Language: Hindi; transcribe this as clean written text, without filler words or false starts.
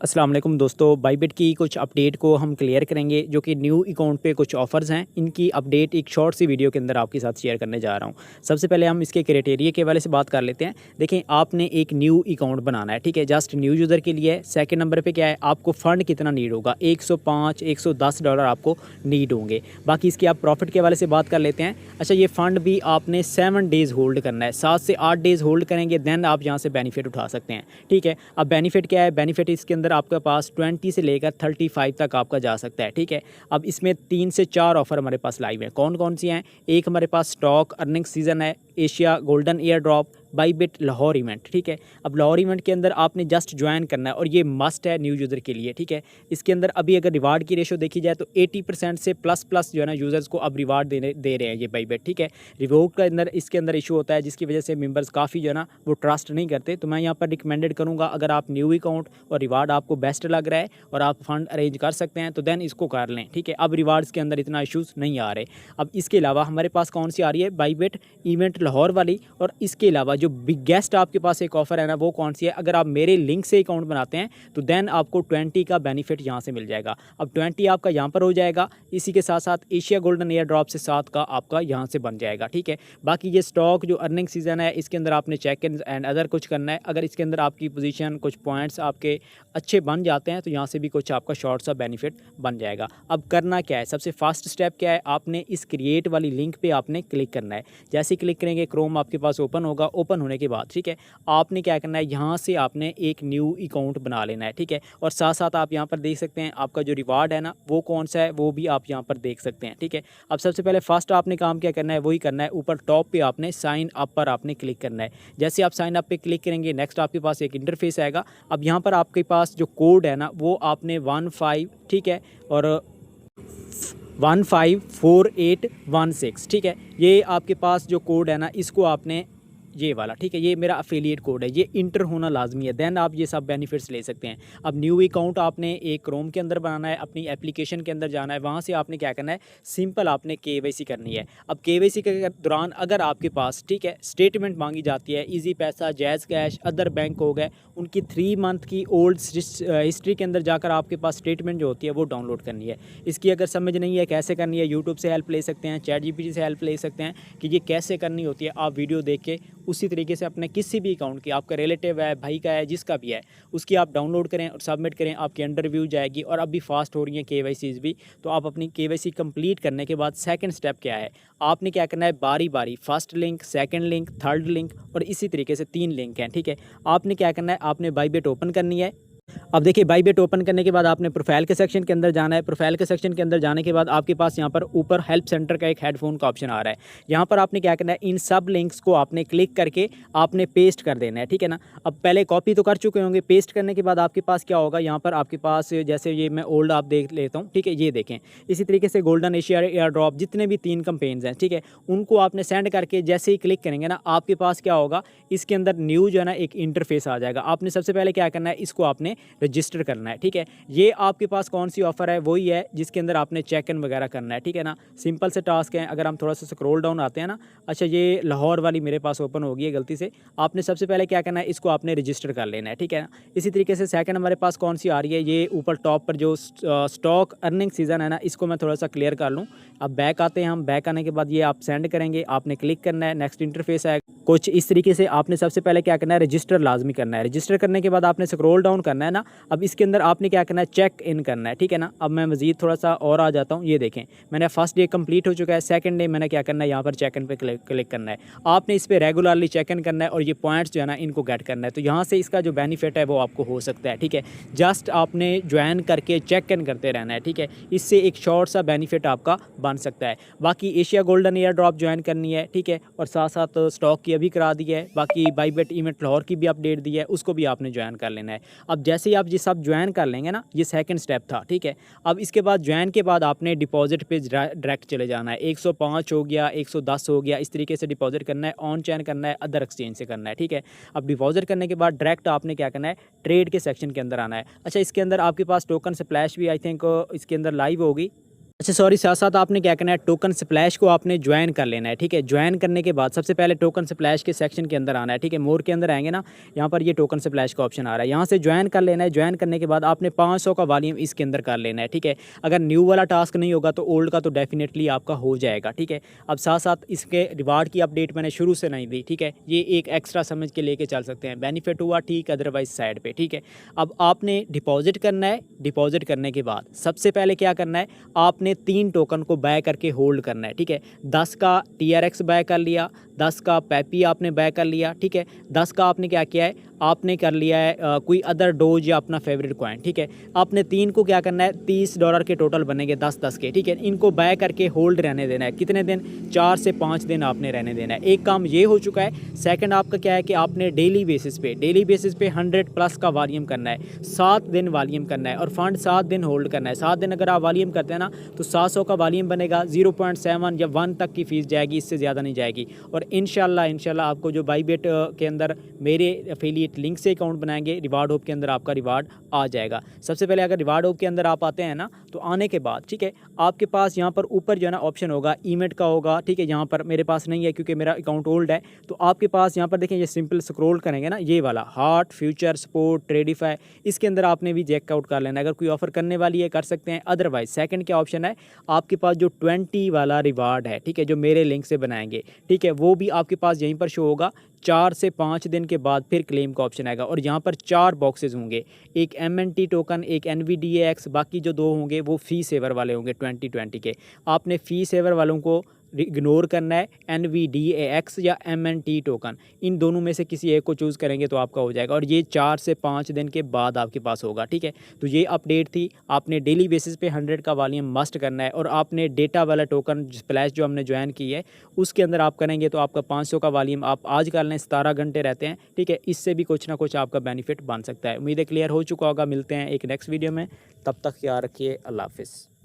अस्सलाम वालेकुम दोस्तों, बाईबिट की कुछ अपडेट को हम क्लियर करेंगे जो कि न्यू अकाउंट पे कुछ ऑफ़र्स हैं। इनकी अपडेट एक शॉर्ट सी वीडियो के अंदर आपके साथ शेयर करने जा रहा हूँ। सबसे पहले हम इसके क्राइटेरिया के हवाले से बात कर लेते हैं। देखें, आपने एक न्यू अकाउंट बनाना है, ठीक है, जस्ट न्यू यूज़र के लिए है। सेकंड नंबर पे क्या है, आपको फ़ंड कितना नीड होगा, 105 $110 आपको नीड होंगे। बाकी इसकी आप प्रॉफिट के हवाले से बात कर लेते हैं। अच्छा, ये फ़ंड भी आपने 7 डेज़ होल्ड करना है, 7 से 8 डेज़ होल्ड करेंगे, देन आप यहाँ से बेनिफिट उठा सकते हैं, ठीक है। अब बेनिफिट क्या है, बेनिफिट इसके अंदर आपके पास 20 से लेकर 35 तक आपका जा सकता है, ठीक है। अब इसमें 3 से 4 ऑफ़र हमारे पास लाइव हैं। कौन कौन सी हैं? एक हमारे पास स्टॉक अर्निंग सीज़न है, Asia golden air drop, Bybit Lahore event, ठीक है। अब लाहौर इवेंट के अंदर आपने जस्ट ज्वाइन करना है और ये मस्ट है न्यू यूज़र के लिए, ठीक है। इसके अंदर अभी अगर रिवार्ड की रेशो देखी जाए तो 80% से प्लस जो है ना यूज़र्स को अब रिवार्ड दे रहे हैं ये बाईबिट, ठीक है। रिवॉर्ड का अंदर इसके अंदर इशू होता है जिसकी वजह से मेंबर्स काफ़ी जो है ना वो ट्रस्ट नहीं करते। तो मैं यहाँ पर रिकमेंडेड करूँगा, अगर आप न्यू अकाउंट और रिवार्ड आपको बेस्ट लग रहा है और आप फंड अरेंज कर सकते हैं तो देन इसको कर लें, ठीक है। अब रिवार्ड्स के अंदर इतना इशूज़ नहीं आ रहे। अब इसके अलावा हमारे पास कौन सी आ रही है, बाईबिट इवेंट लाहौर वाली। और इसके अलावा जो बिगेस्ट आपके पास एक ऑफ़र है ना, वो कौन सी है, अगर आप मेरे लिंक से अकाउंट बनाते हैं तो देन आपको 20 का बेनिफिट यहाँ से मिल जाएगा। अब 20 आपका यहाँ पर हो जाएगा, इसी के साथ साथ एशिया गोल्डन एयर ड्रॉप से 7 का आपका यहाँ से बन जाएगा, ठीक है। बाकी ये स्टॉक जो अर्निंग सीज़न है इसके अंदर आपने चेक इन एंड अदर कुछ करना है। अगर इसके अंदर आपकी पोजीशन कुछ पॉइंट्स आपके अच्छे बन जाते हैं तो यहाँ से भी कुछ आपका शॉर्ट सा बेनिफिट बन जाएगा। अब करना क्या है, सबसे फास्ट स्टेप क्या है, आपने इस क्रिएट वाली लिंक पे आपने क्लिक करना है। जैसे क्लिक करेंगे क्रोम आपके पास ओपन होगा। ओपन होने के बाद, ठीक है, आपने क्या करना है, यहाँ से आपने एक न्यू अकाउंट बना लेना है, ठीक है। और साथ साथ आप यहाँ पर देख सकते हैं आपका जो रिवार्ड है ना वो कौन सा है, वो भी आप यहाँ पर देख सकते हैं, ठीक है। अब सबसे पहले फर्स्ट आपने काम क्या करना है, वही करना है, ऊपर टॉप पे आपने साइन अप पर आपने क्लिक करना है। जैसे आप साइन अप पे क्लिक करेंगे नेक्स्ट आपके पास एक इंटरफेस आएगा। अब यहाँ पर आपके पास जो कोड है ना वो आपने 15, ठीक है, और 154816, ठीक है। ये आपके पास जो कोड है ना इसको आपने ये वाला, ठीक है, ये मेरा अफिलिएट कोड है, ये इंटर होना लाजमी है, देन आप ये सब बेनिफिट्स ले सकते हैं। अब न्यू अकाउंट आपने एक क्रोम के अंदर बनाना है, अपनी एप्लीकेशन के अंदर जाना है, वहाँ से आपने क्या करना है, सिंपल आपने केवाईसी करनी है। अब केवाईसी के दौरान अगर आपके पास, ठीक है, स्टेटमेंट मांगी जाती है, इजी पैसा, जैज़ कैश, अदर बैंक हो गए, उनकी 3 मंथ की ओल्ड हिस्ट्री के अंदर जाकर आपके पास स्टेटमेंट जो होती है वो डाउनलोड करनी है। इसकी अगर समझ नहीं है कैसे करनी है, यूट्यूब से हेल्प ले सकते हैं, चैट जीपीटी से हेल्प ले सकते हैं कि ये कैसे करनी होती है। आप वीडियो देख के उसी तरीके से अपने किसी भी अकाउंट की, आपका रिलेटिव है, भाई का है, जिसका भी है, उसकी आप डाउनलोड करें और सबमिट करें, आपकी अंडर रिव्यू जाएगी। और अब भी फास्ट हो रही है केवाईसीज़ भी। तो आप अपनी केवाईसी कंप्लीट करने के बाद सेकंड स्टेप क्या है, आपने क्या करना है, बारी बारी first link, second link, third link और इसी तरीके से 3 लिंक हैं, ठीक है। आपने क्या करना है, आपने बाईबिट ओपन करनी है। अब देखिए, बाईबिट ओपन करने के बाद आपने प्रोफाइल के सेक्शन के अंदर जाना है। प्रोफाइल के सेक्शन के अंदर जाने के बाद आपके पास यहाँ पर ऊपर हेल्प सेंटर का एक हेडफोन का ऑप्शन आ रहा है। यहाँ पर आपने क्या करना है, इन सब लिंक्स को आपने क्लिक करके आपने पेस्ट कर देना है, ठीक है ना। अब पहले कॉपी तो कर चुके होंगे, पेस्ट करने के बाद आपके पास क्या होगा, यहाँ पर आपके पास जैसे ये मैं ओल्ड आप देख लेता हूँ, ठीक है, ये देखें। इसी तरीके से गोल्डन एशिया एयर ड्रॉप जितने भी 3 कैंपेन्स हैं, ठीक है, उनको आपने सेंड करके जैसे ही क्लिक करेंगे ना, आपके पास क्या होगा, इसके अंदर न्यू जो है ना एक इंटरफेस आ जाएगा। आपने सबसे पहले क्या करना है, इसको आपने रजिस्टर करना है, ठीक है। ये आपके पास कौन सी ऑफ़र है, वही है जिसके अंदर आपने चेक इन वगैरह करना है, ठीक है ना। सिंपल से टास्क हैं। अगर हम थोड़ा सा स्क्रॉल डाउन आते हैं ना, अच्छा ये लाहौर वाली मेरे पास ओपन हो गई है गलती से। आपने सबसे पहले क्या करना है, इसको आपने रजिस्टर कर लेना है, ठीक है ना। इसी तरीके से सेकंड हमारे पास कौन सी आ रही है, ये ऊपर टॉप पर जो स्टॉक अर्निंग सीज़न है ना, इसको मैं थोड़ा सा क्लियर कर लूँ। अब बैक आते हैं हम, बैक आने के बाद ये आप सेंड करेंगे, आपने क्लिक करना है, नेक्स्ट इंटरफेस है कुछ इस तरीके से। आपने सबसे पहले क्या करना है, रजिस्टर लाजमी करना है। रजिस्टर करने के बाद आपने स्क्रॉल डाउन करना है ना, अब इसके अंदर आपने क्या करना है, चेक इन करना है, ठीक है ना। अब मैं मज़ीद थोड़ा सा और आ जाता हूँ। ये देखें, मैंने फर्स्ट डे कंप्लीट हो चुका है, सेकंड डे मैंने क्या करना है, यहाँ पर चेक इन पे क्लिक करना है। आपने इस पर रेगुलरली चेक इन करना है और ये पॉइंट्स जो है ना इनको गेट करना है। तो यहाँ से इसका जो बेनिफिट है वो आपको हो सकता है, ठीक है। जस्ट आपने ज्वाइन करके चेक इन करते रहना है, ठीक है। इससे एक शॉर्ट सा बेनिफिट आपका बन सकता है। बाकी Asia golden air drop join करनी है, ठीक है, और साथ साथ स्टॉक की अभी करा दी है। बाकी बाईबिट इवेंट लाहौर की भी अपडेट दी है, उसको भी आपने ज्वाइन कर लेना है। अब जैसे ही आप ये सब ज्वाइन कर लेंगे ना, ये सेकंड स्टेप था, ठीक है। अब इसके बाद ज्वाइन के बाद आपने डिपॉजिट पे डायरेक्ट चले जाना है। 105 हो गया, 110 हो गया, इस तरीके से डिपॉजिट करना है, ऑन चैन करना है, अदर एक्सचेंज से करना है, ठीक है। अब डिपॉजिट करने के बाद डायरेक्ट आपने क्या करना है, ट्रेड के सेक्शन के अंदर आना है। अच्छा, इसके अंदर आपके पास टोकन स्प्लैश भी आई थिंक इसके अंदर लाइव होगी। अच्छा सॉरी, साथ साथ आपने क्या करना है, टोकन स्प्लैश को आपने ज्वाइन कर लेना है, ठीक है। ज्वाइन करने के बाद सबसे पहले टोकन स्प्लैश के सेक्शन के अंदर आना है, ठीक है। मोर के अंदर आएंगे ना, यहाँ पर ये टोकन स्प्लैश का ऑप्शन आ रहा है, यहाँ से ज्वाइन कर लेना है। ज्वाइन करने के बाद आपने 500 का वॉल्यूम इसके अंदर कर लेना है, ठीक है। अगर न्यू वाला टास्क नहीं होगा तो ओल्ड का तो डेफिनेटली आपका हो जाएगा, ठीक है। अब साथ साथ इसके रिवार्ड की अपडेट मैंने शुरू से नहीं दी, ठीक है। ये एक एक्स्ट्रा समझ के लेके चल सकते हैं, बेनिफिट हुआ ठीक, अदरवाइज साइड पे, ठीक है। अब आपने डिपॉजिट करना है। डिपॉजिट करने के बाद सबसे पहले क्या करना है, आपने 3 टोकन को बाय करके होल्ड करना है, ठीक है। 10 का TRX बाय कर लिया, 10 का पैपी आपने बाय कर लिया, ठीक है। 10 का आपने क्या किया है, आपने कर लिया है कोई अदर डोज या अपना फेवरेट कॉइन, ठीक है। आपने 3 को क्या करना है, $30 के टोटल बनेंगे, 10-10 के, ठीक है। इनको बाय करके होल्ड रहने देना है। कितने दिन, 4 से 5 दिन आपने रहने देना है। एक काम ये हो चुका है। सेकंड आपका क्या है कि आपने डेली बेसिस पे 100 प्लस का वॉल्यूम करना है, 7 दिन वॉल्यूम करना है और फंड 7 दिन होल्ड करना है। 7 दिन अगर आप वॉल्यूम करते हैं ना तो 700 का वॉल्यूम बनेगा, 0.7 या 1 तक की फ़ीस जाएगी, इससे ज़्यादा नहीं जाएगी। और इंशाल्लाह आपको जो बाईबेट के अंदर मेरे एफिलिएट लिंक से अकाउंट बनाएंगे, रिवार्ड होप के अंदर आपका रिवार्ड आ जाएगा। सबसे पहले अगर रिवार्ड होप के अंदर आप आते हैं ना, तो आने के बाद ठीक है, आपके पास यहाँ पर ऊपर जो है ना ऑप्शन होगा इवेंट का होगा, ठीक है। यहाँ पर मेरे पास नहीं है क्योंकि मेरा अकाउंट ओल्ड है। तो आपके पास यहाँ पर देखें, ये सिंपल स्क्रॉल करेंगे ना, ये वाला हार्ट फ्यूचर स्पोर्ट ट्रेडिफाई, इसके अंदर आपने भी चेकआउट कर लेना है। अगर कोई ऑफर करने वाली है कर सकते हैं, अदरवाइज सेकंड क्या ऑप्शन है, आपके पास जो 20 वाला रिवार्ड है, ठीक है, जो मेरे लिंक से बनाएंगे, ठीक है, वो भी आपके पास यहीं पर शो होगा। 4 से 5 दिन के बाद फिर क्लेम का ऑप्शन आएगा और यहाँ पर 4 बॉक्सेस होंगे, एक MNT टोकन, एक NVDAX, बाकी जो 2 होंगे वो फी सेवर वाले होंगे 2020 के। आपने फी सेवर वालों को इग्नोर करना है। NVDAX या MNT टोकन, इन दोनों में से किसी एक को चूज़ करेंगे तो आपका हो जाएगा और ये 4 से 5 दिन के बाद आपके पास होगा, ठीक है। तो ये अपडेट थी। आपने डेली बेसिस पे 100 का वॉल्यूम मस्ट करना है और आपने डेटा वाला टोकन स्प्लैश जो हमने ज्वाइन की है उसके अंदर आप करेंगे तो आपका 500 का वॉल्यूम आप आज कर लें, 17 घंटे रहते हैं, ठीक है। इससे भी कुछ ना कुछ आपका बेनिफिट बन सकता है। उम्मीद है क्लियर हो चुका होगा। मिलते हैं एक नेक्स्ट वीडियो में, तब तक ख्याल रखिए। अल्लाह हाफिज़।